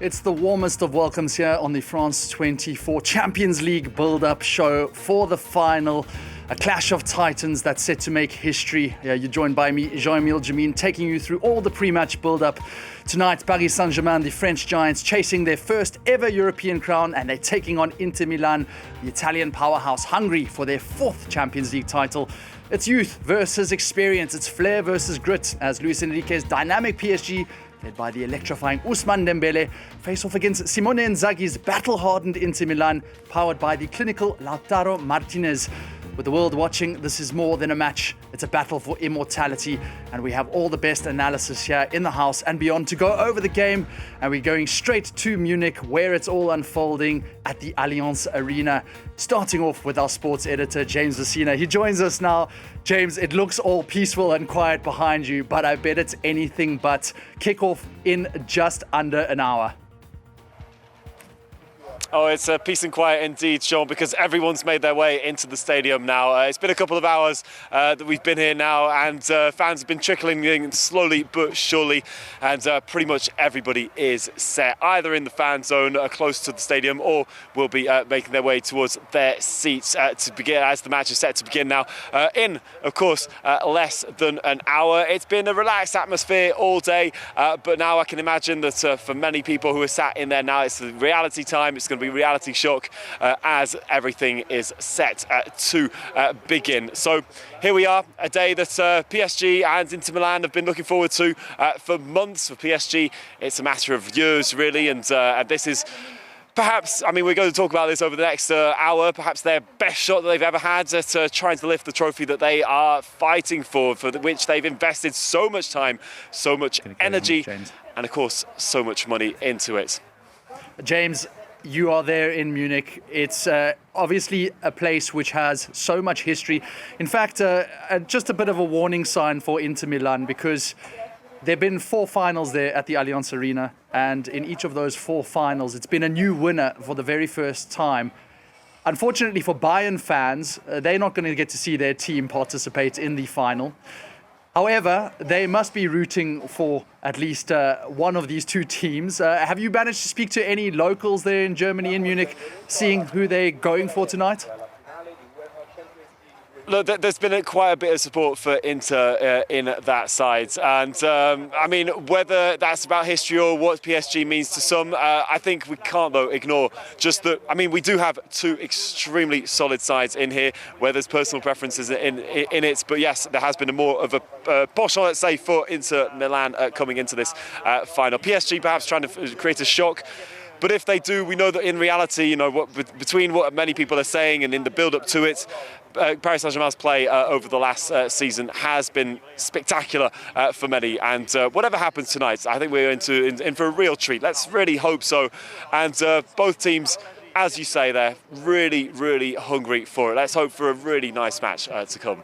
It's the warmest of welcomes here on the France 24 Champions League build-up show for the final. A clash of titans that's set to make history. You're joined by me, Jean-Emile Jammine, taking you through all the pre-match build-up. Tonight, Paris Saint-Germain, the French Giants, chasing their first ever European crown, and they're taking on Inter Milan, the Italian powerhouse, hungry for their fourth Champions League title. It's youth versus experience. It's flair versus grit, as Luis Enrique's dynamic PSG, led by the electrifying Ousmane Dembele, face off against Simone Inzaghi's battle-hardened Inter Milan, powered by the clinical Lautaro Martinez. With the world watching, this is more than a match. It's a battle for immortality, and we have all the best analysis here in the house and beyond to go over the game. And we're going straight to Munich, where it's all unfolding at the Allianz Arena. Starting off with our sports editor, James Vecina. He joins us now. James, it looks all peaceful and quiet behind you, but I bet it's anything but. Kickoff in just under an hour. Oh, it's peace and quiet indeed, Sean, because everyone's made their way into the stadium now. It's been a couple of hours that we've been here now, and fans have been trickling in slowly but surely, and pretty much everybody is set, either in the fan zone close to the stadium, or will be making their way towards their seats to begin, as the match is set to begin now. In, of course, less than an hour. It's been a relaxed atmosphere all day, but now I can imagine that for many people who are sat in there now, it's the reality time. It's going to be reality shock as everything is set to begin. So here we are, a day that PSG and Inter Milan have been looking forward to for months. For PSG, it's a matter of years, really, and this is perhaps, I mean, we're going to talk about this over the next hour, perhaps their best shot that they've ever had at trying to lift the trophy that they are fighting for which they've invested so much time, so much energy, and of course, so much money into it. James, you are there in Munich. It's obviously a place which has so much history. In fact, just a bit of a warning sign for Inter Milan, because there have been 4 finals there at the Allianz Arena, and in each of those 4 finals, it's been a new winner for the very first time. Unfortunately for Bayern fans, they're not going to get to see their team participate in the final. However, they must be rooting for at least one of these 2 teams. Have you managed to speak to any locals there in Germany, in Munich, seeing who they're going for tonight? Look, there's been quite a bit of support for Inter in that side. And, I mean, whether that's about history or what PSG means to some, I think we can't, though, ignore just that. I mean, we do have 2 extremely solid sides in here where there's personal preferences in it. But, yes, there has been more of a penchant, let's say, for Inter Milan coming into this final. PSG perhaps trying to create a shock. But if they do, we know that in reality, you know, between what many people are saying and in the build-up to it, Paris Saint-Germain's play over the last season has been spectacular for many. And whatever happens tonight, I think we're in for a real treat. Let's really hope so. And both teams, as you say, they're really, really hungry for it. Let's hope for a really nice match to come.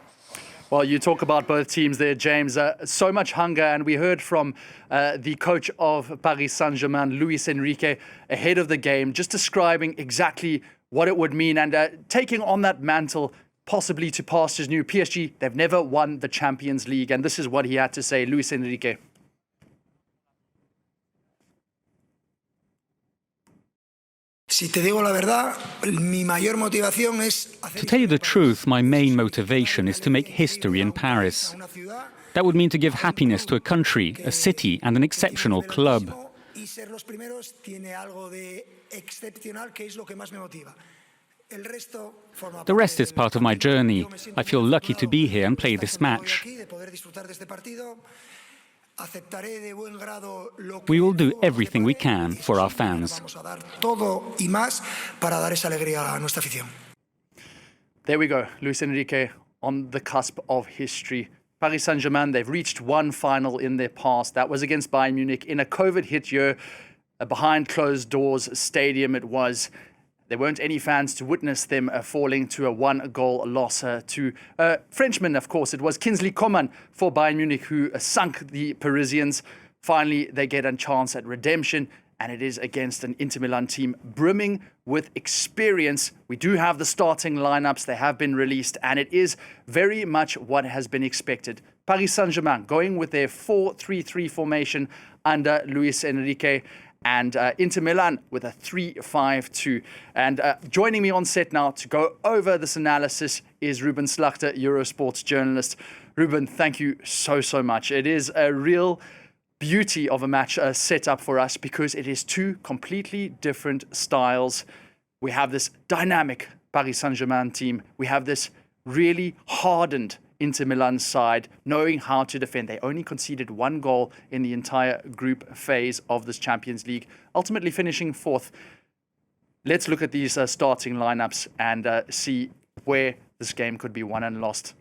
Well, you talk about both teams there, James. So much hunger, and we heard from the coach of Paris Saint-Germain, Luis Enrique, ahead of the game, just describing exactly what it would mean and taking on that mantle, possibly to pastures new. PSG, they've never won the Champions League, and this is what he had to say, Luis Enrique. To tell you the truth, my main motivation is to make history in Paris. That would mean to give happiness to a country, a city, and an exceptional club. The rest is part of my journey. I feel lucky to be here and play this match. We will do everything we can for our fans. There we go, Luis Enrique on the cusp of history. Paris Saint-Germain, they've reached 1 final in their past. That was against Bayern Munich in a COVID-hit year, a behind closed doors stadium it was. There weren't any fans to witness them falling to a 1-goal loss to Frenchman, of course. It was Kingsley Coman for Bayern Munich who sunk the Parisians. Finally, they get a chance at redemption, and it is against an Inter Milan team brimming with experience. We do have the starting lineups. They have been released, and it is very much what has been expected. Paris Saint-Germain going with their 4-3-3 formation under Luis Enrique. and Inter Milan with a 3-5-2. And joining me on set now to go over this analysis is Ruben Slachter, Eurosports journalist. Ruben, thank you so much. It is a real beauty of a match set up for us because it is two completely different styles. We have this dynamic Paris Saint-Germain team. We have this really hardened Inter Milan side, knowing how to defend. They only conceded one goal in the entire group phase of this Champions League, ultimately finishing fourth. Let's look at these starting lineups and see where this game could be won and lost.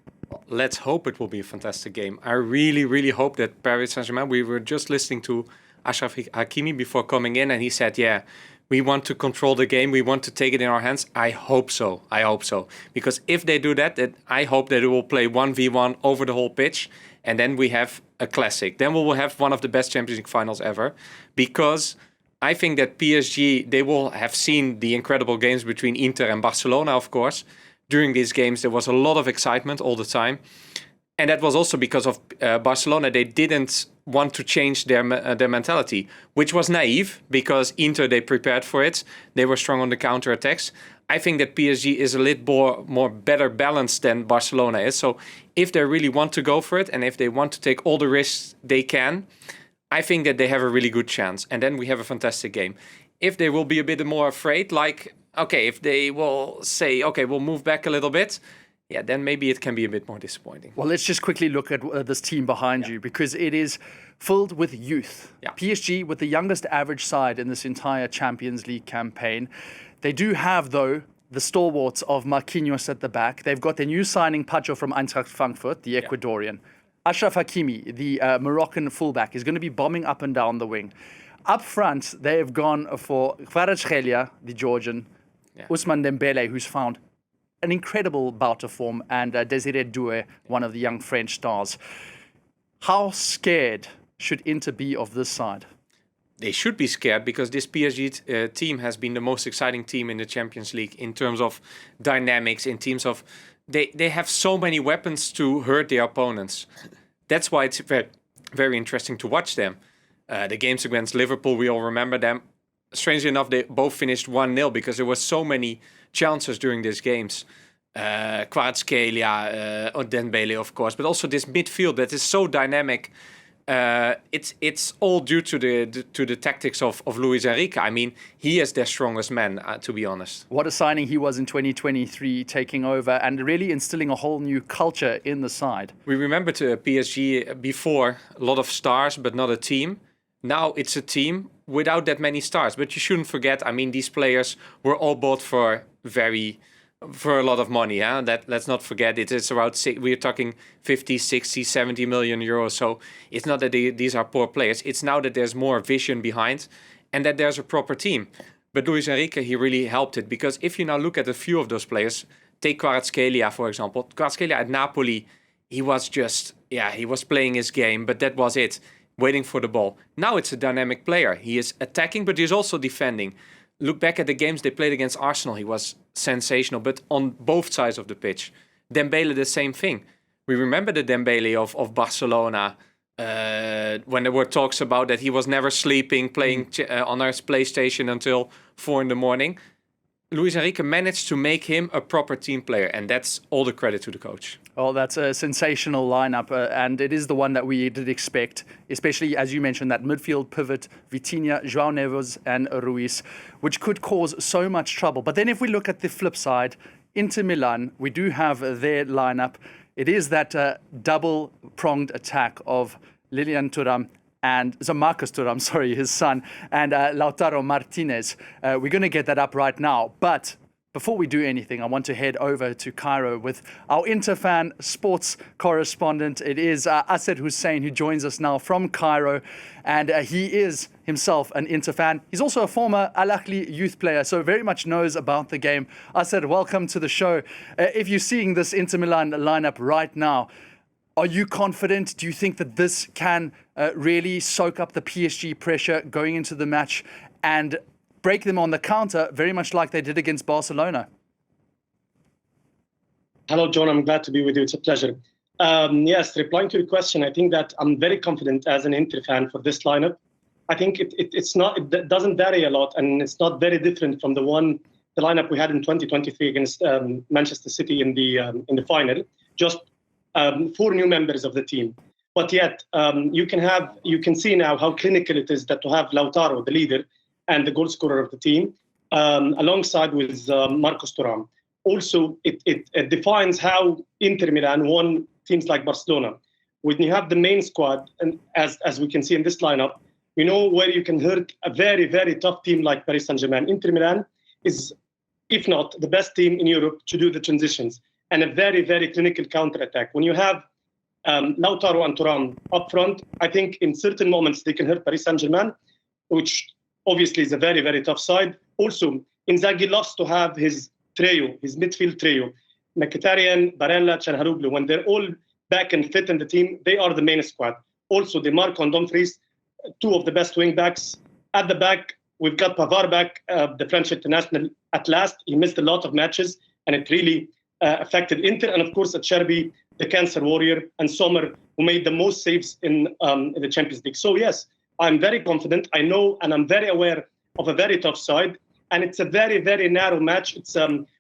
Let's hope it will be a fantastic game. I really hope that Paris Saint-Germain, we were just listening to Achraf Hakimi before coming in, and he said, yeah, we want to control the game. We want to take it in our hands. I hope so. Because if they do that, I hope that it will play 1v1 over the whole pitch. And then we have a classic. Then we will have one of the best Champions League finals ever. Because I think that PSG, they will have seen the incredible games between Inter and Barcelona, of course. During these games, there was a lot of excitement all the time. And that was also because of Barcelona. They didn't want to change their mentality, which was naive because Inter, they prepared for it. They were strong on the counter-attacks. I think that PSG is a little more better balanced than Barcelona is. So if they really want to go for it and if they want to take all the risks they can, I think that they have a really good chance. And then we have a fantastic game. If they will be a bit more afraid, like, okay, if they will say, okay, we'll move back a little bit, yeah, then maybe it can be a bit more disappointing. Well, let's just quickly look at this team behind you because it is filled with youth. Yeah. PSG with the youngest average side in this entire Champions League campaign. They do have, though, the stalwarts of Marquinhos at the back. They've got their new signing, Pacho from Eintracht Frankfurt, the Ecuadorian. Achraf Hakimi, the Moroccan fullback, is going to be bombing up and down the wing. Up front, they have gone for Kvaratskhelia, the Georgian, Ousmane Dembele, who's found an incredible bout of form, and Desiree Doué, one of the young French stars. How scared should Inter be of this side? They should be scared because this PSG team has been the most exciting team in the Champions League in terms of dynamics, in terms of they have so many weapons to hurt their opponents. That's why it's very, very interesting to watch them. The games against Liverpool, we all remember them. Strangely enough, they both finished 1-0 because there were so many chances during these games. Kvaratskhelia, Dembele, of course, but also this midfield that is so dynamic. It's all due to the tactics of Luis Enrique. I mean, he is their strongest man, to be honest. What a signing he was in 2023, taking over and really instilling a whole new culture in the side. We remember to PSG before, a lot of stars, but not a team. Now it's a team without that many stars. But you shouldn't forget, I mean, these players were all bought for a lot of money. Let's not forget, it is around, we're talking 50, 60, 70 million euros. So it's not that these are poor players. It's now that there's more vision behind and that there's a proper team. But Luis Enrique, he really helped it. Because if you now look at a few of those players, take Kvaratskhelia, for example. Kvaratskhelia at Napoli, he was playing his game, but that was it. Waiting for the ball. Now it's a dynamic player. He is attacking, but he's also defending. Look back at the games they played against Arsenal. He was sensational, but on both sides of the pitch. Dembele, the same thing. We remember the Dembele of Barcelona when there were talks about that he was never sleeping, playing on our PlayStation until 4 a.m. Luis Enrique managed to make him a proper team player, and that's all the credit to the coach. Well, that's a sensational lineup, and it is the one that we did expect, especially, as you mentioned, that midfield pivot, Vitinha, João Neves, and Ruiz, which could cause so much trouble. But then if we look at the flip side, Inter Milan, we do have their lineup. It is that double-pronged attack of Lilian Thuram and Marcus Thuram, his son, and Lautaro Martinez. We're going to get that up right now. But before we do anything, I want to head over to Cairo with our Interfan sports correspondent. It is Asad Hussein who joins us now from Cairo. And he is himself an Interfan. He's also a former Al Ahly youth player, so very much knows about the game. Asad, welcome to the show. If you're seeing this Inter Milan lineup right now, are you confident? Do you think that this can really soak up the PSG pressure going into the match and break them on the counter, very much like they did against Barcelona? Hello, John. I'm glad to be with you. It's a pleasure. Yes, replying to your question, I think that I'm very confident as an Inter fan for this lineup. I think it doesn't vary a lot, and it's not very different from the lineup we had in 2023 against Manchester City in the final. Just 4 new members of the team. But yet, you can see now how clinical it is that to have Lautaro, the leader, and the goal scorer of the team, alongside with Marcos Thuram. Also, it defines how Inter Milan won teams like Barcelona. When you have the main squad, and as we can see in this lineup, you know where you can hurt a very, very tough team like Paris Saint-Germain. Inter Milan is, if not the best team in Europe to do the transitions and a very, very clinical counter-attack. When you have Lautaro and Thuram up front, I think in certain moments they can hurt Paris Saint-Germain, which obviously is a very, very tough side. Also, Inzaghi loves to have his midfield trio, Mkhitaryan, Barella, Çalhanoğlu. When they're all back and fit in the team, they are the main squad. Also, Di Marco and Dumfries, 2 of the best wing backs. At the back, we've got Pavard back, the French international. At last, he missed a lot of matches, and it really affected Inter. And of course, Acerbi, the cancer warrior, and Sommer, who made the most saves in the Champions League. So yes, I'm very confident. I know, and I'm very aware of a very tough side, and it's a very, very narrow match. It's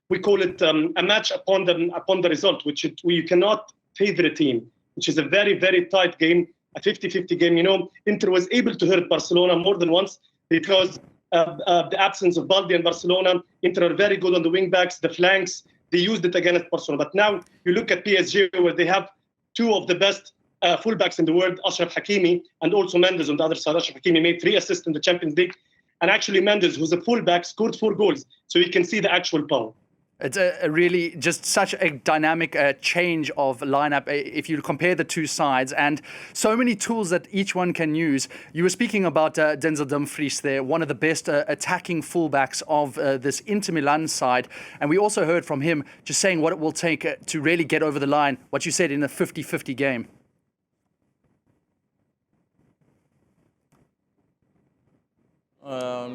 we call it a match upon the result, where you cannot favor a team, which is a very, very tight game, a 50-50 game. You know, Inter was able to hurt Barcelona more than once because the absence of Baldi and Barcelona. Inter are very good on the wing backs, the flanks. They used it against Barcelona. But now you look at PSG, where they have 2 of the best fullbacks in the world, Achraf Hakimi and also Mendes on the other side. Achraf Hakimi made 3 assists in the Champions League. And actually Mendes, who's a fullback, scored 4 goals. So you can see the actual power. It's a really just such a dynamic change of lineup if you compare the 2 sides, and so many tools that each one can use. You were speaking about Denzel Dumfries there, one of the best attacking fullbacks of this Inter Milan side. And we also heard from him just saying what it will take to really get over the line, what you said in a 50-50 game.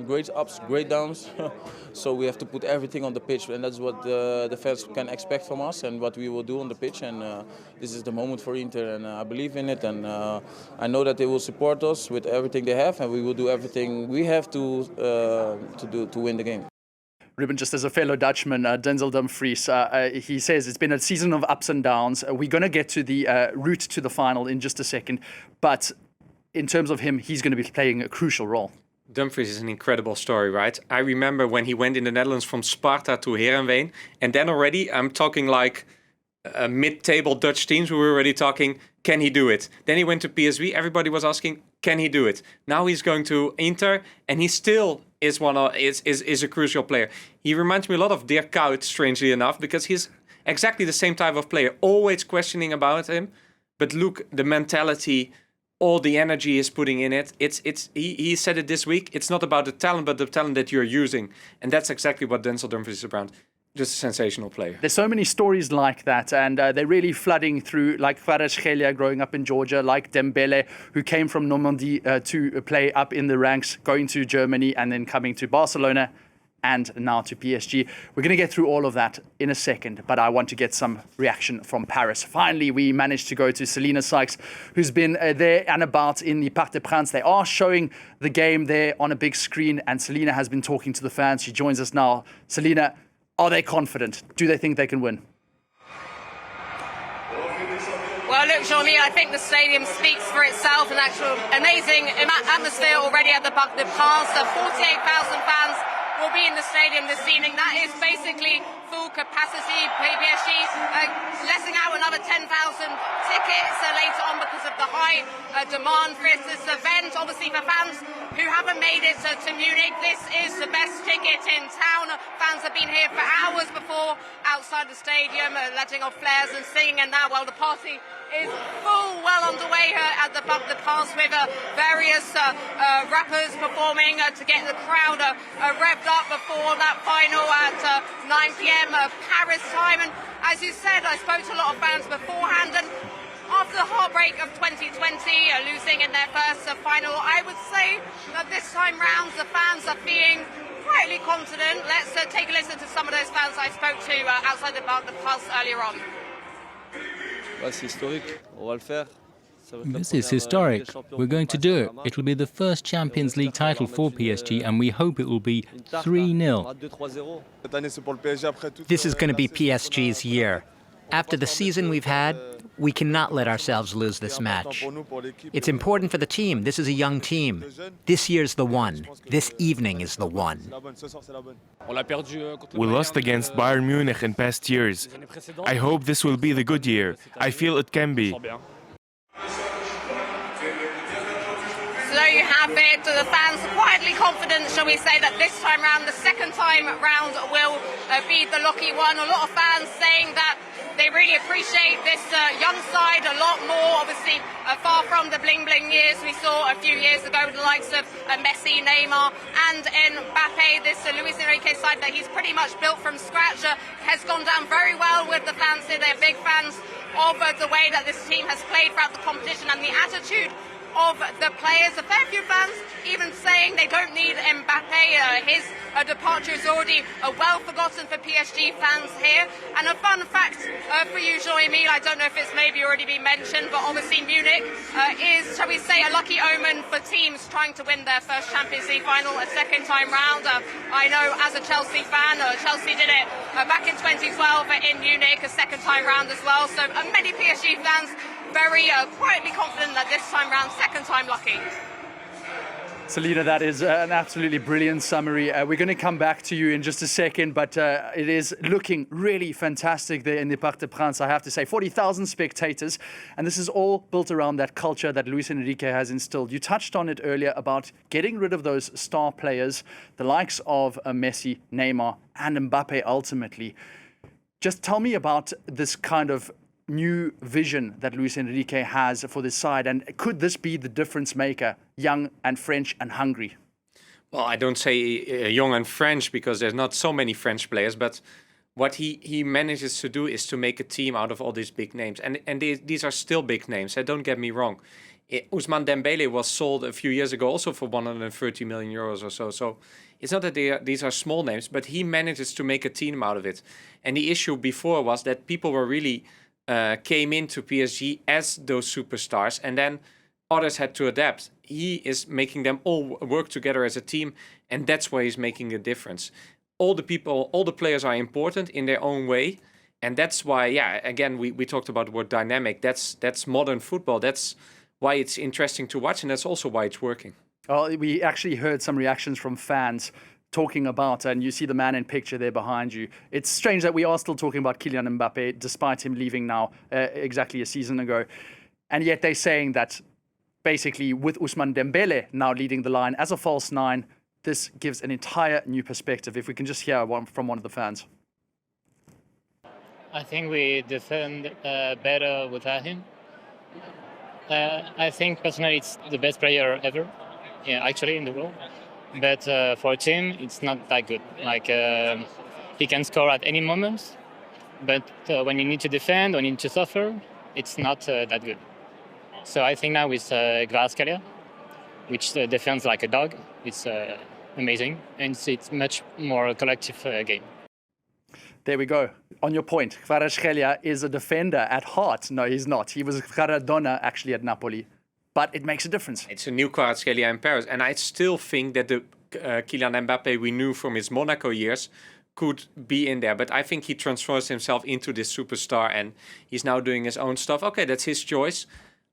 Great ups, great downs. So we have to put everything on the pitch, and that's what the fans can expect from us and what we will do on the pitch. And this is the moment for Inter, and I believe in it. And I know that they will support us with everything they have, and we will do everything we have to do to win the game. Ruben, just as a fellow Dutchman, Denzel Dumfries, he says it's been a season of ups and downs. We're going to get to the route to the final in just a second. But in terms of him, he's going to be playing a crucial role. Dumfries is an incredible story, right? I remember when he went in the Netherlands from Sparta to Heerenveen. And then already, I'm talking like mid-table Dutch teams. We were already talking, can he do it? Then he went to PSV. Everybody was asking, can he do it? Now he's going to Inter, and he still is is a crucial player. He reminds me a lot of Dirk Kuyt, strangely enough, because he's exactly the same type of player. Always questioning about him. But look, the mentality, all the energy he's putting in it. He said it this week. It's not about the talent, but the talent that you're using. And that's exactly what Denzel Dumfries is around. Just a sensational player. There's so many stories like that, and they're really flooding through, like Kvaratskhelia growing up in Georgia, like Dembele, who came from Normandy to play up in the ranks, going to Germany and then coming to Barcelona and now to PSG. We're going to get through all of that in a second, but I want to get some reaction from Paris. Finally, we managed to go to Selina Sykes, who's been there and about in the Parc des Princes. They are showing the game there on a big screen, and Selina has been talking to the fans. She joins us now. Selina, are they confident? Do they think they can win? Well, look, Jean-Emile, I think the stadium speaks for itself. An actual amazing atmosphere already at the Parc des Princes. 48,000 fans will be in the stadium this evening. That is basically full capacity. PSG letting out another 10,000 tickets later on because of the high demand for this event. Obviously, for fans who haven't made it to Munich, this is the best ticket in town. Fans have been here for hours before outside the stadium, letting off flares and singing, and now, well, the party is well underway at the Parc des Princes with various rappers performing to get the crowd revved up before that final at 9 p.m. Paris time. And as you said, I spoke to a lot of fans beforehand, and after the heartbreak of 2020, losing in their first final, I would say that this time round the fans are feeling quietly confident. Let's take a listen to some of those fans I spoke to outside the Parc des Princes earlier on. C'est historique, on va le faire. This is historic. We're going to do it. It will be the first Champions League title for PSG, and we hope it will be 3-0. This is going to be PSG's year. After the season we've had, we cannot let ourselves lose this match. It's important for the team. This is a young team. This year's the one. This evening is the one. We lost against Bayern Munich in past years. I hope this will be the good year. I feel it can be. So there you have it. The fans are quietly confident, shall we say, that this time round, the second time round, will be the lucky one. A lot of fans saying that they really appreciate this young side a lot more, obviously far from the bling-bling years we saw a few years ago with the likes of Messi, Neymar and Mbappe. This Luis Enrique side that he's pretty much built from scratch has gone down very well with the fans here. They're big fans of the way that this team has played throughout the competition and the attitude of the players. A fair few fans even saying they don't need Mbappe. His departure is already well forgotten for PSG fans here. And a fun fact for you, Jean-Emile, I don't know if it's maybe already been mentioned, but obviously Munich is, shall we say, a lucky omen for teams trying to win their first Champions League final a second time round. I know as a Chelsea fan, Chelsea did it back in 2012 in Munich, a second time round as well. So many PSG fans very quietly confident that this time round, second time lucky. Selena, that is an absolutely brilliant summary. We're going to come back to you in just a second, but it is looking really fantastic there in the Parc des Princes, I have to say. 40,000 spectators, and this is all built around that culture that Luis Enrique has instilled. You touched on it earlier about getting rid of those star players, the likes of Messi, Neymar, and Mbappe ultimately. Just tell me about this kind of new vision that Luis Enrique has for this side, and could this be the difference maker, young and French and hungry? Well, I don't say young and French because there's not so many French players, but what he manages to do is to make a team out of all these big names, and these are still big names. Don't get me wrong. Ousmane Dembele was sold a few years ago also for 130 million euros or so. So it's not that these are small names, but he manages to make a team out of it. And the issue before was that people were really came into PSG as those superstars, and then others had to adapt. He is making them all work together as a team, and that's why he's making a difference. All the people, all the players are important in their own way, and that's why, again, we talked about the word dynamic. That's modern football. That's why it's interesting to watch, and that's also why it's working. Well, we actually heard some reactions from fans talking about, and you see the man in picture there behind you. It's strange that we are still talking about Kylian Mbappe, despite him leaving now exactly a season ago. And yet they're saying that basically with Ousmane Dembele now leading the line as a false nine, this gives an entire new perspective. If we can just hear from one of the fans. I think we defend better without him. I think personally it's the best player ever, actually in the world. But for a team, it's not that good. Like he can score at any moment, but when you need to defend, when you need to suffer, it's not that good. So I think now with Kvaratskhelia, which defends like a dog, it's amazing, and it's much more a collective game. There we go. On your point, Kvaratskhelia is a defender at heart. No, he's not. He was Maradona actually at Napoli. But it makes a difference. It's a new Kvaratskhelia in Paris. And I still think that the Kylian Mbappe we knew from his Monaco years could be in there. But I think he transfers himself into this superstar and he's now doing his own stuff. Okay, that's his choice.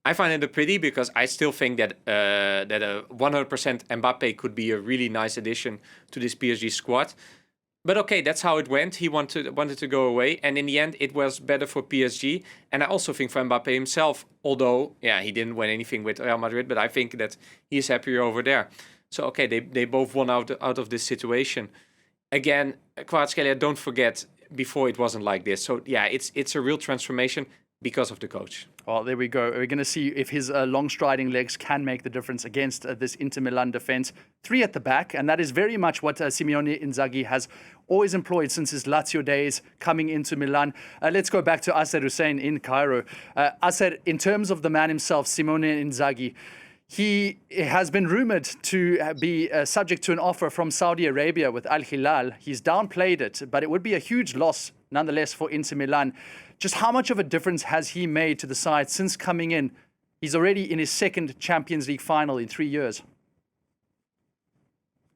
I find it a pity because I still think that a 100% Mbappe could be a really nice addition to this PSG squad. But okay, that's how it went. He wanted to go away. And in the end, it was better for PSG. And I also think for Mbappe himself, although, he didn't win anything with Real Madrid, but I think that he's happier over there. So, okay, they both won out of this situation. Again, Kvaratskhelia, don't forget, before it wasn't like this. So, it's a real transformation because of the coach. Well, there we go. We're going to see if his long striding legs can make the difference against this Inter Milan defense. 3 at the back, and that is very much what Simone Inzaghi has always employed since his Lazio days coming into Milan. Let's go back to Asser Hussein in Cairo. Asser, in terms of the man himself, Simone Inzaghi, he has been rumored to be subject to an offer from Saudi Arabia with Al Hilal. He's downplayed it, but it would be a huge loss nonetheless for Inter Milan. Just how much of a difference has he made to the side since coming in? He's already in his second Champions League final in 3 years.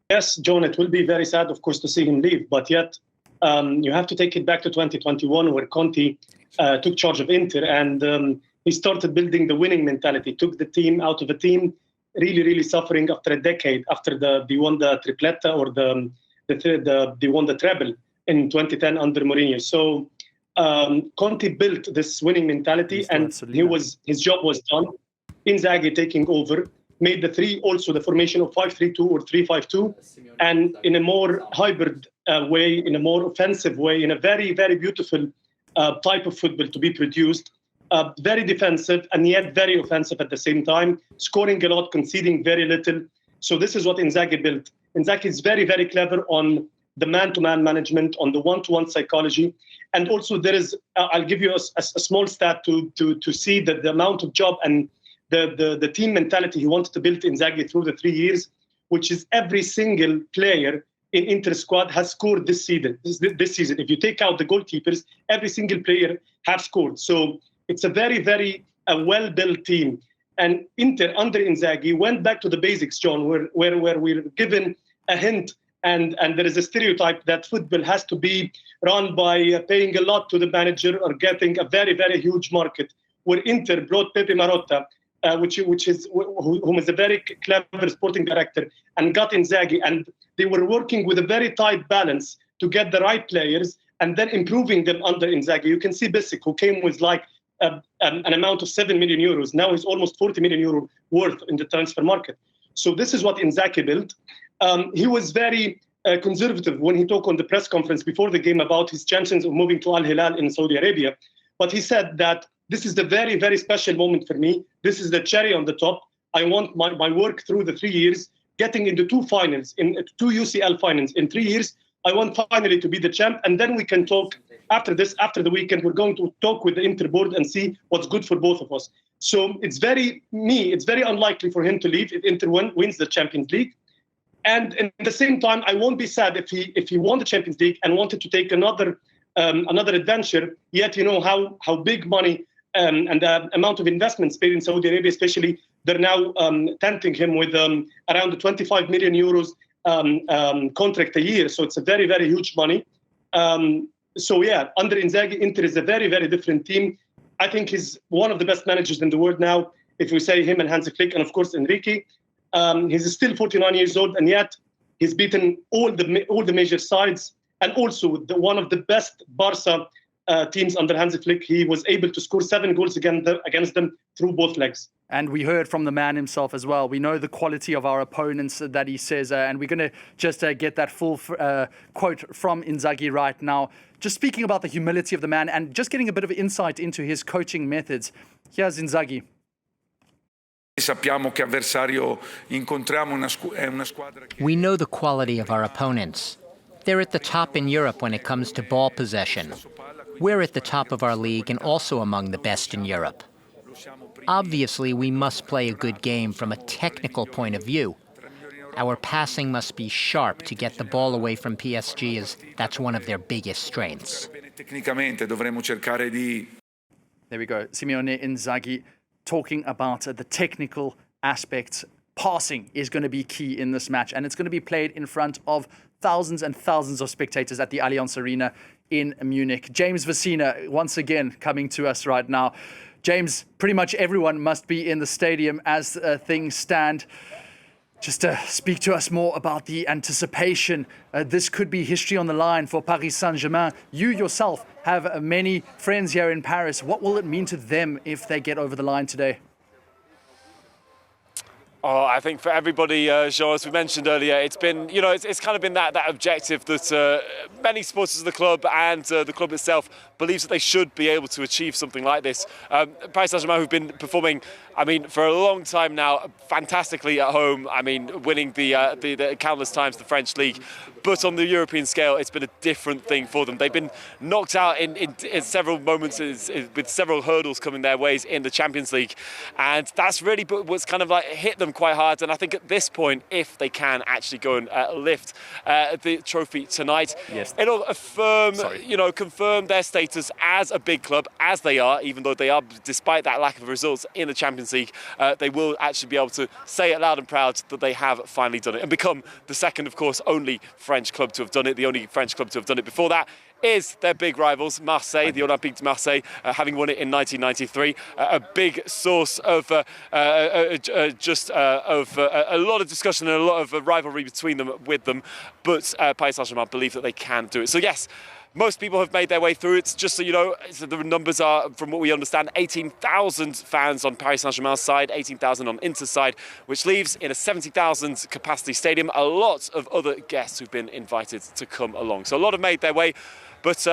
Yes, John, it will be very sad, of course, to see him leave. But yet, you have to take it back to 2021, where Conte took charge of Inter, and he started building the winning mentality, took the team out of a team really, really suffering after a decade, after they won the tripletta, or they won the treble in 2010 under Mourinho. So Conte built this winning mentality, and his job was done. Inzaghi taking over made the formation of 5-3-2 or 3-5-2, and in a more hybrid way, in a more offensive way, in a very, very beautiful type of football to be produced. Very defensive and yet very offensive at the same time, scoring a lot, conceding very little. So this is what Inzaghi built. Inzaghi is very, very clever on the man-to-man management, on the one-to-one psychology. And also there is, I'll give you a small stat to see that the amount of job and the team mentality he wanted to build Inzaghi through the 3 years, which is every single player in Inter squad has scored this season. If you take out the goalkeepers, every single player has scored. So it's a very, very well-built team. And Inter, under Inzaghi, went back to the basics, John, where we're given a hint, and there is a stereotype that football has to be run by paying a lot to the manager or getting a very, very huge market, where Inter brought Pepe Marotta, who is a very clever sporting director, and got Inzaghi, and they were working with a very tight balance to get the right players and then improving them under Inzaghi. You can see Bissek, who came with like an amount of 7 million euros. Now he's almost 40 million euro worth in the transfer market. So this is what Inzaghi built. He was very conservative when he talked on the press conference before the game about his chances of moving to Al Hilal in Saudi Arabia. But he said that this is the very, very special moment for me. This is the cherry on the top. I want my work through the 3 years, getting into two UCL finals in 3 years. I want finally to be the champ, and then we can talk after this. After the weekend, we're going to talk with the Inter board and see what's good for both of us. So it's very unlikely for him to leave if Inter wins the Champions League. And at the same time, I won't be sad if he won the Champions League and wanted to take another adventure. Yet you know how big money and the amount of investments paid in Saudi Arabia, especially, they're now tempting him with around the 25 million euros contract a year. So it's a very, very huge money. So yeah, under Inzaghi, Inter is a very, very different team. I think he's one of the best managers in the world now, if we say him and Hansi Flick, and of course Enrique. He's still 49 years old, and yet he's beaten all the major sides, and also one of the best Barca teams under Hansi Flick. He was able to score 7 goals against them through both legs. And we heard from the man himself as well. We know the quality of our opponents that he says, and we're going to just get that full quote from Inzaghi right now. Just speaking about the humility of the man and just getting a bit of insight into his coaching methods. Here's Inzaghi. We know the quality of our opponents. They're at the top in Europe when it comes to ball possession. We're at the top of our league and also among the best in Europe. Obviously, we must play a good game from a technical point of view. Our passing must be sharp to get the ball away from PSG, as that's one of their biggest strengths. There we go. Simone Inzaghi talking about the technical aspects. Passing is going to be key in this match, and it's going to be played in front of thousands and thousands of spectators at the Allianz Arena in Munich. James Vecina, once again, coming to us right now. James, pretty much everyone must be in the stadium as things stand. Just speak to us more about the anticipation. This could be history on the line for Paris Saint-Germain. You yourself have many friends here in Paris. What will it mean to them if they get over the line today? Oh, I think for everybody, Jean, as we mentioned earlier, it's been, it's kind of been that objective that many supporters of the club and the club itself believes that they should be able to achieve something like this. Paris Saint-Germain, who've been performing, for a long time now, fantastically at home. Winning the countless times the French league. But on the European scale, it's been a different thing for them. They've been knocked out in several moments with several hurdles coming their ways in the Champions League. And that's really what's kind of like hit them quite hard. And I think at this point, if they can actually go and lift the trophy tonight, yes, it'll affirm, confirm their status status as a big club, as they are, even though they are, despite that lack of results in the Champions League, they will actually be able to say it loud and proud that they have finally done it and become the second, of course, only French club to have done it. The only French club to have done it before that is their big rivals, Marseille, the Olympique de Marseille, having won it in 1993. A big source of a lot of discussion and a lot of rivalry between them, with them. But Paris Saint-Germain believe that they can do it. So yes, most people have made their way through it. Just so you know, the numbers are, from what we understand, 18,000 fans on Paris Saint-Germain's side, 18,000 on Inter's side, which leaves in a 70,000 capacity stadium a lot of other guests who've been invited to come along. So a lot have made their way. But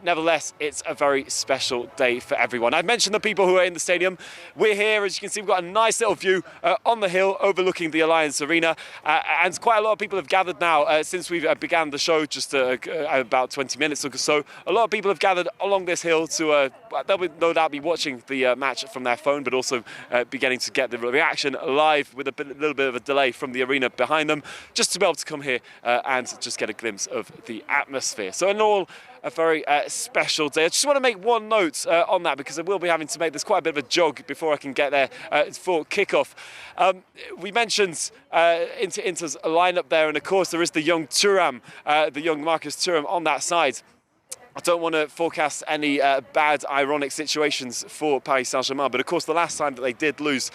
nevertheless, it's a very special day for everyone. I've mentioned the people who are in the stadium. We're here, as you can see, we've got a nice little view on the hill overlooking the Allianz Arena. And quite a lot of people have gathered now since we began the show just about 20 minutes or so. A lot of people have gathered along this hill to, they'll no doubt be watching the match from their phone, but also beginning to get the reaction live with a little bit of a delay from the arena behind them, just to be able to come here and just get a glimpse of the atmosphere. So in all, a very special day. I just want to make one note on that, because I will be having to make this quite a bit of a jog before I can get there for kickoff. We mentioned Inter's lineup there, and of course there is the young Thuram, the young Marcus Thuram on that side. I don't want to forecast any bad, ironic situations for Paris Saint-Germain, but of course the last time that they did lose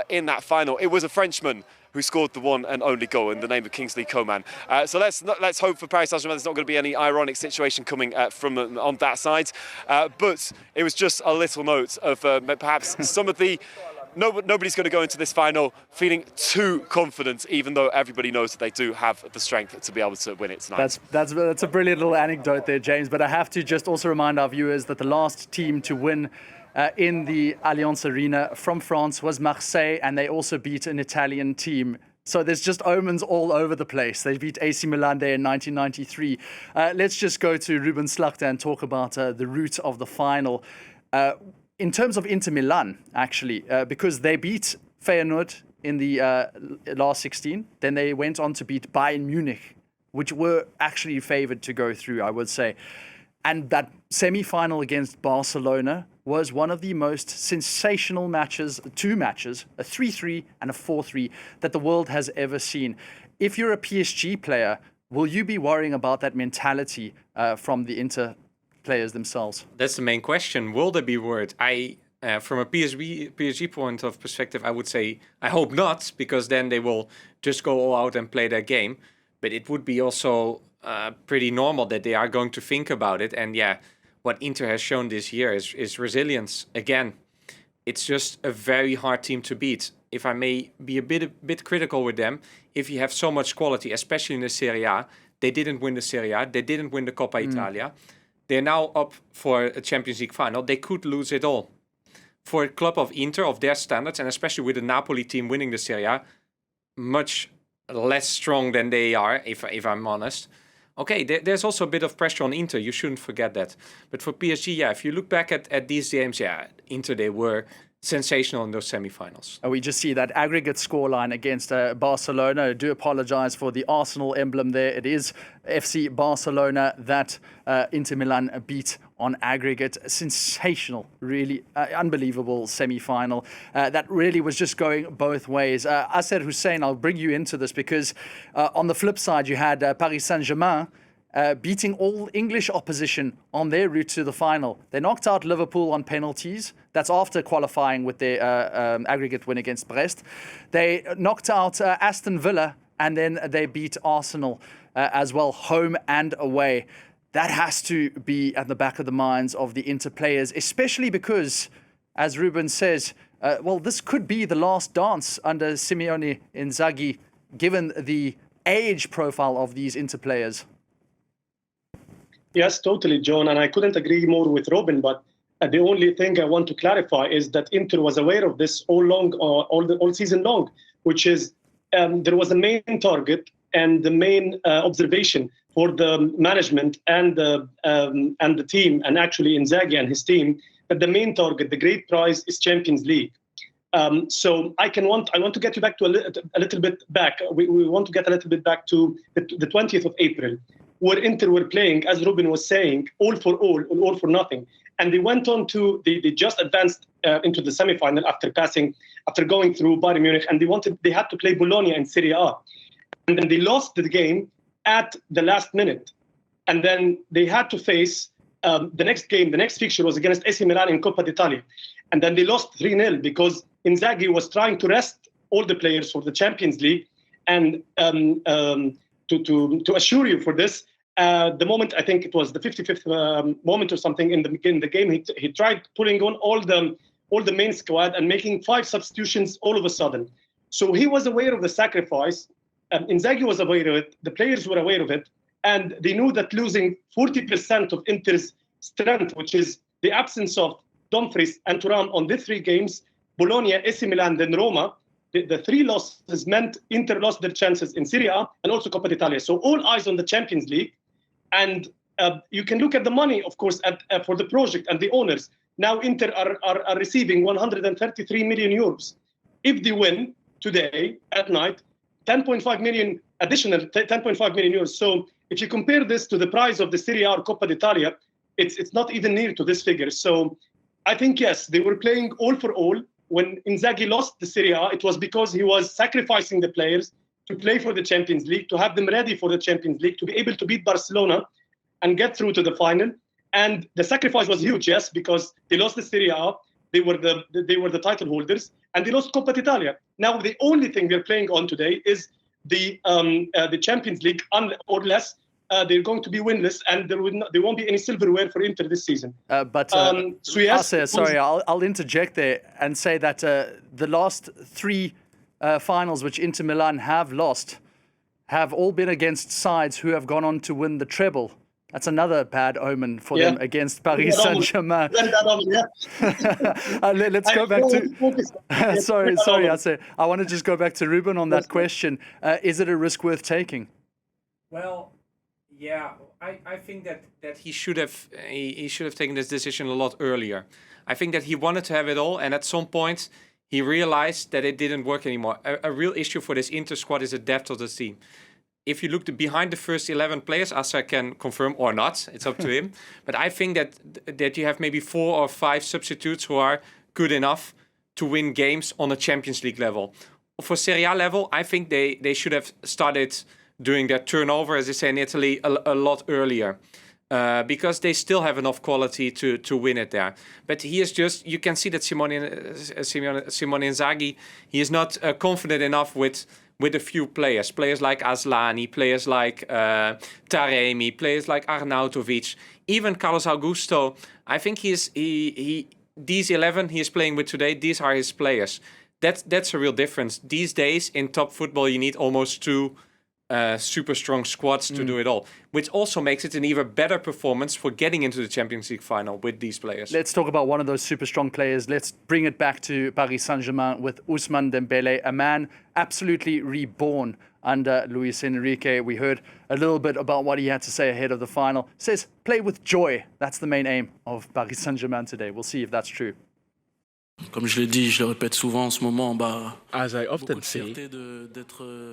in that final, it was a Frenchman who scored the one and only goal in the name of Kingsley Coman. So let's hope for Paris Saint-Germain there's not going to be any ironic situation coming from on that side. But it was just a little note of perhaps some of the... Nobody's going to go into this final feeling too confident, even though everybody knows that they do have the strength to be able to win it tonight. That's a brilliant little anecdote there, James. But I have to just also remind our viewers that the last team to win in the Allianz Arena from France was Marseille, and they also beat an Italian team. So there's just omens all over the place. They beat AC Milan there in 1993. Let's just go to Ruben Slachter and talk about the route of the final. In terms of Inter Milan, actually, because they beat Feyenoord in the last 16, then they went on to beat Bayern Munich, which were actually favoured to go through, I would say. And that semi-final against Barcelona was one of the most sensational matches, two matches, a 3-3 and a 4-3, that the world has ever seen. If you're a PSG player, will you be worrying about that mentality from the Inter players themselves? That's the main question. Will they be worried? From a PSG point of perspective, I would say I hope not, because then they will just go all out and play their game. But it would be also pretty normal that they are going to think about it. And yeah, what Inter has shown this year is resilience. Again, it's just a very hard team to beat. If I may be a bit critical with them, if you have so much quality, especially in the Serie A, they didn't win the Serie A, they didn't win the Coppa Italia. They're now up for a Champions League final. They could lose it all. For a club of Inter, of their standards, and especially with the Napoli team winning the Serie A, much less strong than they are, if I'm honest. Okay, there's also a bit of pressure on Inter. You shouldn't forget that. But for PSG, yeah, if you look back at these games, yeah, Inter, they were sensational in those semi-finals. We just see that aggregate scoreline against Barcelona. I do apologize for the Arsenal emblem there. It is FC Barcelona that Inter Milan beat on aggregate. Sensational, really unbelievable semi-final. That really was just going both ways. Asser Hussein, I'll bring you into this because on the flip side, you had Paris Saint-Germain beating all English opposition on their route to the final. They knocked out Liverpool on penalties. That's after qualifying with their aggregate win against Brest. They knocked out Aston Villa, and then they beat Arsenal as well, home and away. That has to be at the back of the minds of the Inter players, especially because, as Ruben says, this could be the last dance under Simone Inzaghi, given the age profile of these Inter players. Yes, totally, John, and I couldn't agree more with Robin, but the only thing I want to clarify is that Inter was aware of this all season long, which is there was a main target and the main observation for the management and the team, and actually Inzaghi and his team, that the main target, the great prize, is Champions League. So I want to get you back to a little bit back. We want to get a little bit back to the 20th of April. where Inter were playing, as Ruben was saying, all for all and all for nothing. And they went on to, they just advanced into the semi-final after going through Bayern Munich, and they had to play Bologna in Serie A. And then they lost the game at the last minute. And then they had to face the next game. The next fixture was against AC Milan in Coppa d'Italia. And then they lost 3-0 because Inzaghi was trying to rest all the players for the Champions League. And to assure you for this, the moment, I think it was the 55th moment or something in the game, he tried pulling on all the main squad and making 5 substitutions all of a sudden. So he was aware of the sacrifice. Inzaghi was aware of it. The players were aware of it. And they knew that losing 40% of Inter's strength, which is the absence of Dumfries and Thuram on the 3 games, Bologna, AC Milan, then Roma, the 3 losses meant Inter lost their chances in Serie A and also Coppa d'Italia. So all eyes on the Champions League. And you can look at the money, of course, for the project and the owners. Now Inter are receiving 133 million euros. If they win today at night, 10.5 million additional 10.5 million euros. So if you compare this to the price of the Serie A or Coppa d'Italia, it's not even near to this figure. So I think, yes, they were playing all for all. When Inzaghi lost the Serie A, it was because he was sacrificing the players to play for the Champions League, to have them ready for the Champions League, to be able to beat Barcelona and get through to the final. And the sacrifice was huge, yes, because they lost the Serie A, they were the title holders, and they lost Coppa d'Italia. Now the only thing they're playing on today is the Champions League, or less. They're going to be winless, and there won't be any silverware for Inter this season. So yes, sorry, I'll interject there and say that the last 3 finals which Inter Milan have lost have all been against sides who have gone on to win the treble. That's another bad omen for them against Paris Saint-Germain. Let's go back to... sorry, I want to just go back to Ruben on that question. Is it a risk worth taking? Well, yeah, I think that he should have taken this decision a lot earlier. I think that he wanted to have it all, and at some point he realized that it didn't work anymore. A real issue for this Inter squad is the depth of the team. If you look behind the first 11 players, Asa can confirm or not, it's up to him. But I think that you have maybe 4 or 5 substitutes who are good enough to win games on a Champions League level. For Serie A level, I think they should have started doing their turnover, as they say in Italy, a lot earlier. Because they still have enough quality to win it there. But he is just, you can see that Simone Inzaghi, he is not confident enough with a few players like Aslani, players like Taremi, players like Arnautovic, even Carlos Augusto. I think these 11 he is playing with today, these are his players. That's a real difference. These days in top football, you need almost 2 super strong squads to do it all, which also makes it an even better performance for getting into the Champions League final with these players. Let's talk about one of those super strong players. Let's bring it back to Paris Saint-Germain with Ousmane Dembélé, a man absolutely reborn under Luis Enrique. We heard a little bit about what he had to say ahead of the final. Says, play with joy. That's the main aim of Paris Saint-Germain today. We'll see if that's true. As I often say,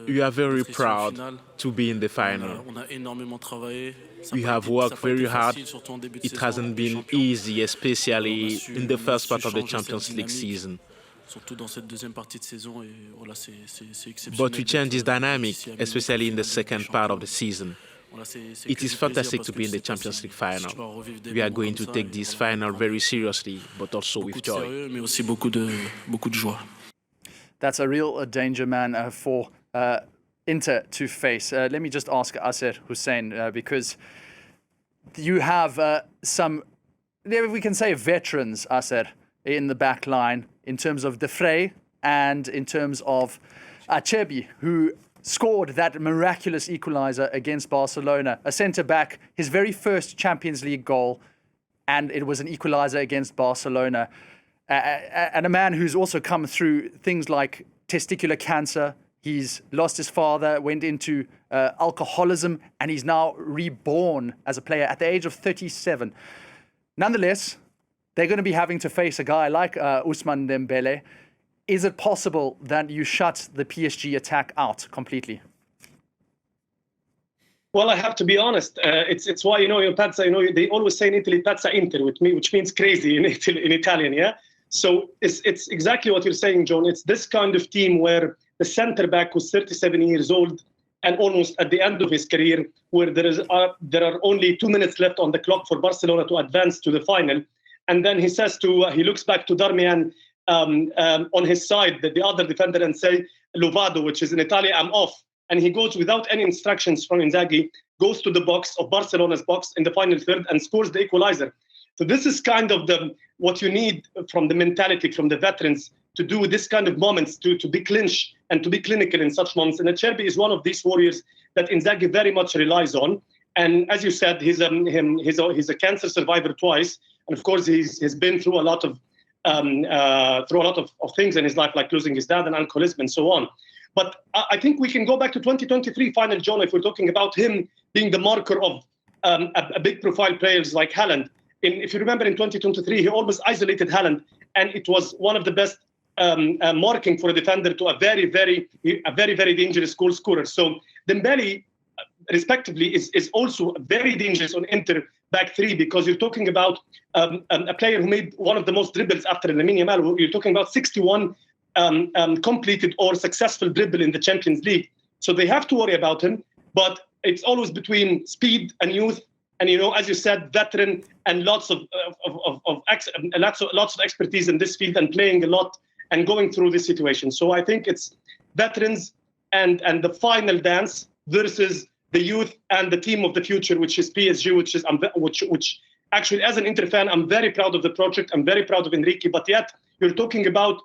we are very proud to be in the final. We have worked very hard. It hasn't been easy, especially in the first part of the Champions League season. But we changed this dynamic, especially in the second part of the season. It is fantastic to be in the Champions League final. We are going to take this final very seriously, but also with joy. That's a real danger, man, for Inter to face. Let me just ask Asser Hussein, because you have some, we can say veterans, Asser, in the back line, in terms of De Vrij and in terms of Acerbi, who scored that miraculous equalizer against Barcelona. A centre-back, his very first Champions League goal, and it was an equalizer against Barcelona. And a man who's also come through things like testicular cancer. He's lost his father, went into alcoholism, and he's now reborn as a player at the age of 37. Nonetheless, they're going to be having to face a guy like Ousmane Dembélé. Is it possible that you shut the PSG attack out completely? Well, I have to be honest. It's why pazza. They always say in Italy "pazza Inter" which means crazy in Italian. Yeah. So it's exactly what you're saying, John. It's this kind of team where the centre back was 37 years old and almost at the end of his career, where there are only 2 minutes left on the clock for Barcelona to advance to the final, and then he looks back to Darmian on his side, the other defender, and say "Lovado," which is in Italian, "I'm off." And he goes without any instructions from Inzaghi, goes to the box of Barcelona's box in the final third and scores the equalizer. So this is kind of what you need from the mentality, from the veterans, to do this kind of moments, to be clinch and to be clinical in such moments. And Acerbi is one of these warriors that Inzaghi very much relies on. And as you said, he's a cancer survivor twice, and of course he's been through a lot of things in his life, like losing his dad and alcoholism and so on. But I think we can go back to 2023 final, John, if we're talking about him being the marker of a big profile players like Haaland. If you remember in 2023, he almost isolated Haaland, and it was one of the best marking for a defender to a very, very dangerous goal scorer. So Dembele, respectively, is also very dangerous on Inter back three, because you're talking about a player who made one of the most dribbles after Lamine Yamal. You're talking about 61 completed or successful dribble in the Champions League. So they have to worry about him, but it's always between speed and youth, and as you said, veteran and lots of expertise in this field and playing a lot and going through this situation. So I think it's veterans and the final dance versus the youth and the team of the future, which is PSG, which actually, as an Inter fan, I'm very proud of the project. I'm very proud of Enrique, but yet you're talking about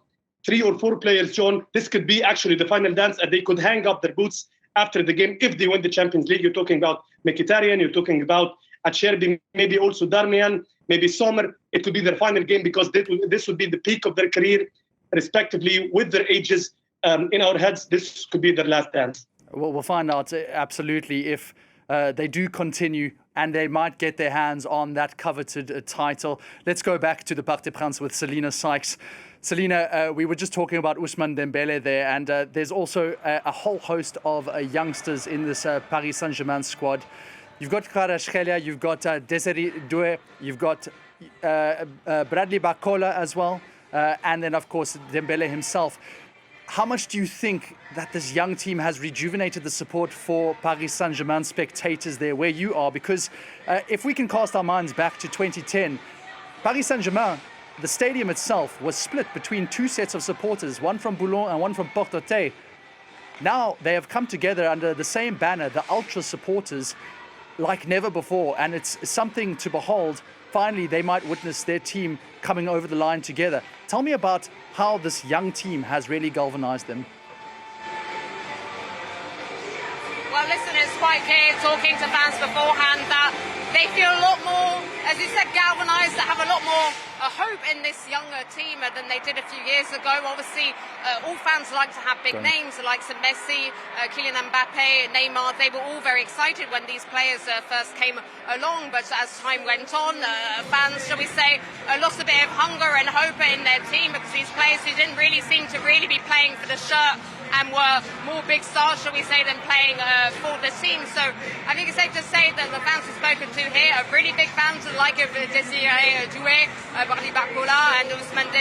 3 or 4 players, John. This could be actually the final dance, and they could hang up their boots after the game if they win the Champions League. You're talking about Mkhitaryan, you're talking about Acerbi, maybe also Darmian, maybe Sommer. It could be their final game, because this would be the peak of their career, respectively, with their ages in our heads. This could be their last dance. Well, we'll find out absolutely if they do continue and they might get their hands on that coveted title. Let's go back to the Parc des Princes with Selina Sykes. Selina, we were just talking about Ousmane Dembele there, and there's also a whole host of youngsters in this Paris Saint-Germain squad. You've got Kvaratskhelia, you've got Desiree Doué, you've got Bradley Barcola as well, and then, of course, Dembele himself. How much do you think that this young team has rejuvenated the support for Paris Saint-Germain spectators there where you are? Because if we can cast our minds back to 2010, Paris Saint-Germain, the stadium itself was split between 2 sets of supporters, one from Boulogne and one from Porte-Haute. Now they have come together under the same banner, the ultra supporters, like never before, and it's something to behold. Finally, they might witness their team coming over the line together. Tell me about how this young team has really galvanized them. Well, listen, it's quite clear talking to fans beforehand that they feel a lot more, as you said, galvanised, that have a lot more hope in this younger team than they did a few years ago. Obviously, all fans like to have big names, the likes of Messi, Kylian Mbappe, Neymar. They were all very excited when these players first came along, but as time went on, fans, shall we say, lost a bit of hunger and hope in their team, because these players who didn't really seem to really be playing for the shirt and were more big stars, shall we say, than playing for the team. So I think it's safe to say that the fans we've spoken to here are really big fans, like of Desiree Doué, Bradley Barcola and Ousmane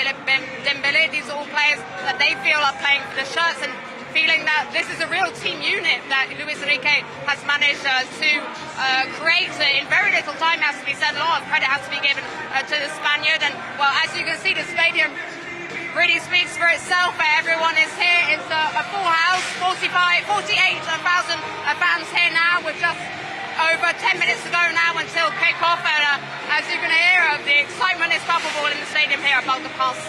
Dembele. These are all players that they feel are playing for the shirts and feeling that this is a real team unit that Luis Enrique has managed to create in very little time. Has to be said, a lot of credit has to be given to the Spaniard. And well, as you can see, the stadium really speaks for itself. Everyone is here. It's a full house, 48,000 fans here now. We're just over 10 minutes to go now until kick-off. And as you can hear, the excitement is palpable in the stadium here at Parc des Princes.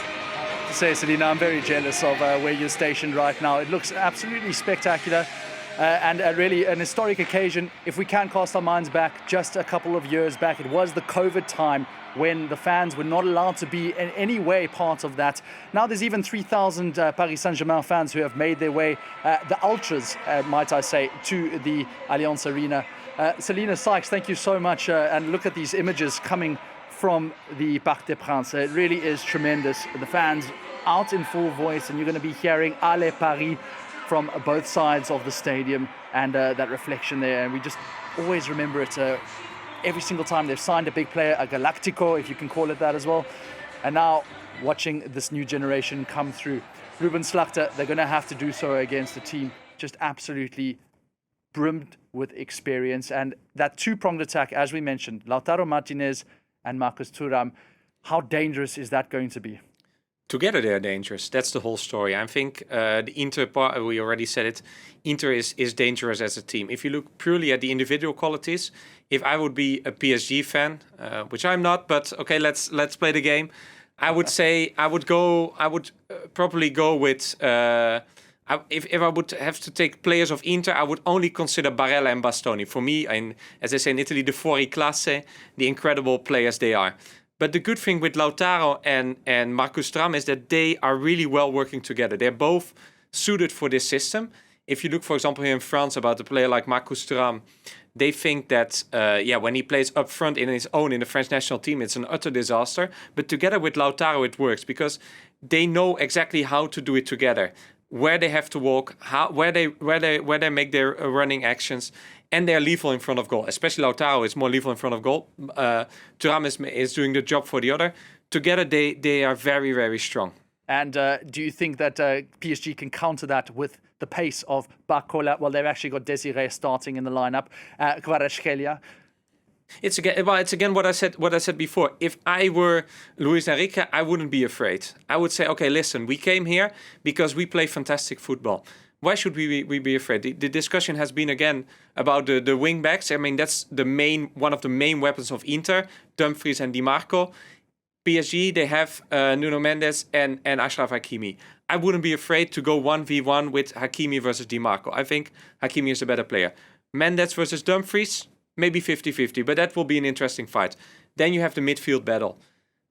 To say, Selina, I'm very jealous of where you're stationed right now. It looks absolutely spectacular and really an historic occasion. If we can cast our minds back just a couple of years back, it was the COVID time when the fans were not allowed to be in any way part of that. Now there's even 3,000 Paris Saint-Germain fans who have made their way, the ultras, might I say, to the Allianz Arena. Selina Sykes, thank you so much. And look at these images coming from the Parc des Princes. It really is tremendous. The fans out in full voice, and you're going to be hearing Allez Paris from both sides of the stadium, and that reflection there. And we just always remember it every single time they've signed a big player, a Galactico, if you can call it that as well. And now watching this new generation come through. Ruben Slachter, they're going to have to do so against a team just absolutely brimmed with experience. And that two-pronged attack, as we mentioned, Lautaro Martinez and Marcus Thuram, how dangerous is that going to be? Together they're dangerous. That's the whole story. I think the Inter part, we already said it, Inter is dangerous as a team. If you look purely at the individual qualities, if I would be a PSG fan, which I'm not, but okay, let's play the game. I would say I would probably go with if I would have to take players of Inter, I would only consider Barella and Bastoni. For me, and as they say in Italy, the fuori classe, the incredible players they are. But the good thing with Lautaro and Marcus Thuram is that they are really well working together. They're both suited for this system. If you look, for example, here in France about a player like Marcus Thuram, they think that, when he plays up front in his own in the French national team, it's an utter disaster. But together with Lautaro, it works because they know exactly how to do it together, where they have to walk, where they make their running actions, and they're lethal in front of goal. Especially Lautaro is more lethal in front of goal. Thuram is doing the job for the other. Together, they are very, very strong. And do you think that PSG can counter that with the pace of Barcola? Well, they've actually got Desiree starting in the lineup. Kvaratskhelia. It's again what I said before. If I were Luis Enrique, I wouldn't be afraid. I would say, okay, listen, we came here because we play fantastic football. Why should we be afraid? The discussion has been again about the wing backs. I mean, that's one of the main weapons of Inter, Dumfries and Di Marco. PSG, they have Nuno Mendes and Achraf Hakimi. I wouldn't be afraid to go 1v1 with Hakimi versus Di Marco. I think Hakimi is a better player. Mendes versus Dumfries, maybe 50-50, but that will be an interesting fight. Then you have the midfield battle.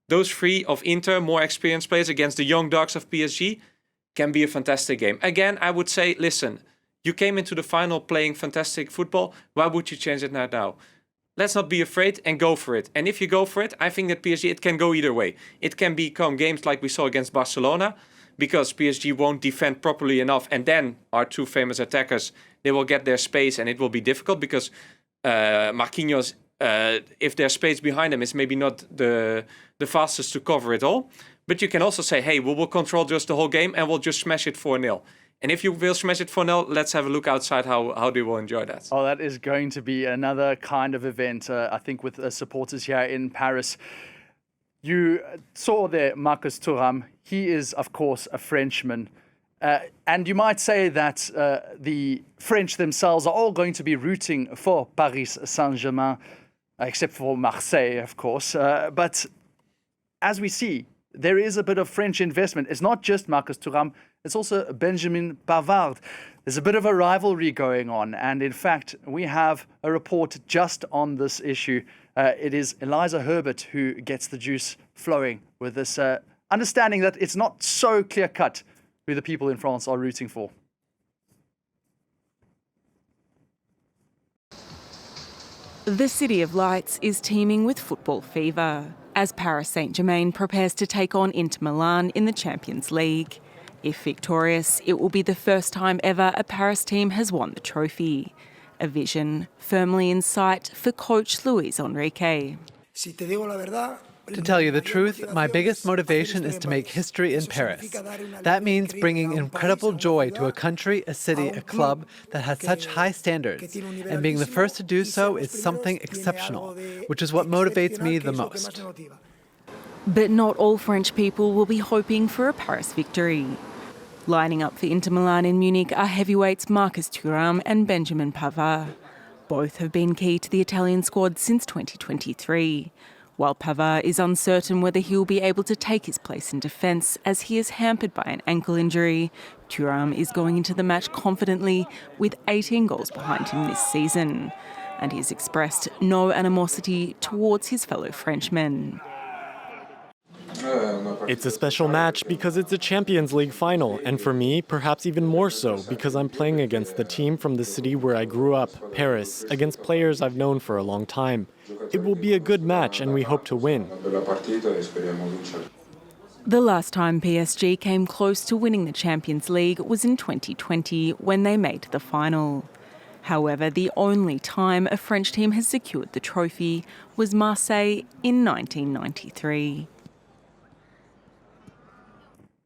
Those three of Inter, more experienced players against the young dogs of PSG, can be a fantastic game. Again, I would say, listen, you came into the final playing fantastic football. Why would you change it now? Let's not be afraid and go for it. And if you go for it, I think that PSG, it can go either way. It can become games like we saw against Barcelona, because PSG won't defend properly enough, and then our two famous attackers, they will get their space, and it will be difficult because Marquinhos, if there's space behind him, is maybe not the fastest to cover it all. But you can also say, hey, we will control just the whole game and we'll just smash it 4-0. And if you will smash it 4-0, let's have a look outside how they will enjoy that. Oh, that is going to be another kind of event, I think, with supporters here in Paris. You saw there Marcus Thuram. He is, of course, a Frenchman. And you might say that the French themselves are all going to be rooting for Paris Saint-Germain, except for Marseille, of course. But as we see, there is a bit of French investment. It's not just Marcus Thuram, it's also Benjamin Pavard. There's a bit of a rivalry going on. And in fact, we have a report just on this issue. It is Eliza Herbert who gets the juice flowing with this understanding that it's not so clear-cut who the people in France are rooting for. The City of Lights is teeming with football fever as Paris Saint-Germain prepares to take on Inter Milan in the Champions League. If victorious, it will be the first time ever a Paris team has won the trophy. A vision firmly in sight for coach Luis Enrique. To tell you the truth, my biggest motivation is to make history in Paris. That means bringing incredible joy to a country, a city, a club that has such high standards. And being the first to do so is something exceptional, which is what motivates me the most. But not all French people will be hoping for a Paris victory. Lining up for Inter Milan in Munich are heavyweights Marcus Thuram and Benjamin Pavard. Both have been key to the Italian squad since 2023. While Pavard is uncertain whether he will be able to take his place in defence as he is hampered by an ankle injury, Thuram is going into the match confidently with 18 goals behind him this season. And he has expressed no animosity towards his fellow Frenchmen. It's a special match because it's a Champions League final, and for me, perhaps even more so, because I'm playing against the team from the city where I grew up, Paris, against players I've known for a long time. It will be a good match, and we hope to win. The last time PSG came close to winning the Champions League was in 2020 when they made the final. However, the only time a French team has secured the trophy was Marseille in 1993.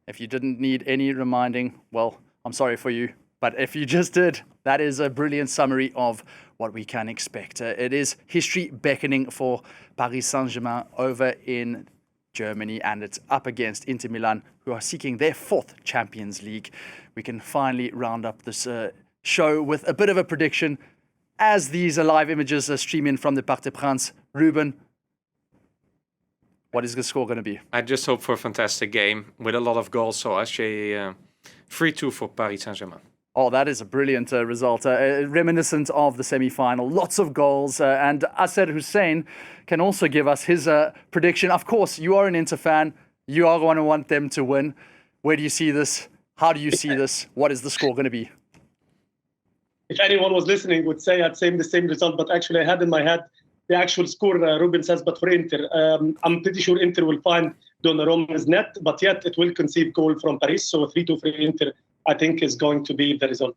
If you didn't need any reminding, well, I'm sorry for you. But if you just did, that is a brilliant summary of what we can expect. It is history beckoning for Paris Saint-Germain over in Germany, and it's up against Inter Milan, who are seeking their 4th Champions League. We can finally round up this show with a bit of a prediction as these live images stream in from the Parc des Princes. Ruben, what is the score going to be? I just hope for a fantastic game with a lot of goals. So I say 3-2 for Paris Saint-Germain. Oh, that is a brilliant result. Reminiscent of the semi-final. Lots of goals. And Asser Hussein can also give us his prediction. Of course, you are an Inter fan. You are going to want them to win. Where do you see this? How do you see this? What is the score going to be? If anyone was listening, would say I'd say the same result. But actually, I had in my head the actual score Ruben says, but for Inter. I'm pretty sure Inter will find Donnarumma's net, but yet it will concede goal from Paris. So 3-2 for Inter, I think, is going to be the result.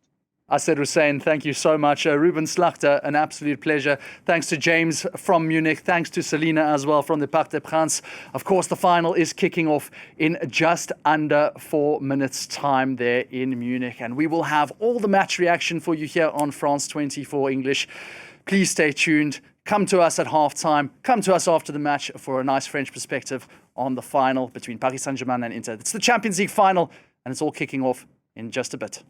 Asser Hussein, thank you so much. Ruben Slachter, an absolute pleasure. Thanks to James from Munich. Thanks to Selina as well from the Parc des Princes. Of course, the final is kicking off in just under 4 minutes' time there in Munich. And we will have all the match reaction for you here on France 24 English. Please stay tuned. Come to us at halftime. Come to us after the match for a nice French perspective on the final between Paris Saint-Germain and Inter. It's the Champions League final, and it's all kicking off in just a bit.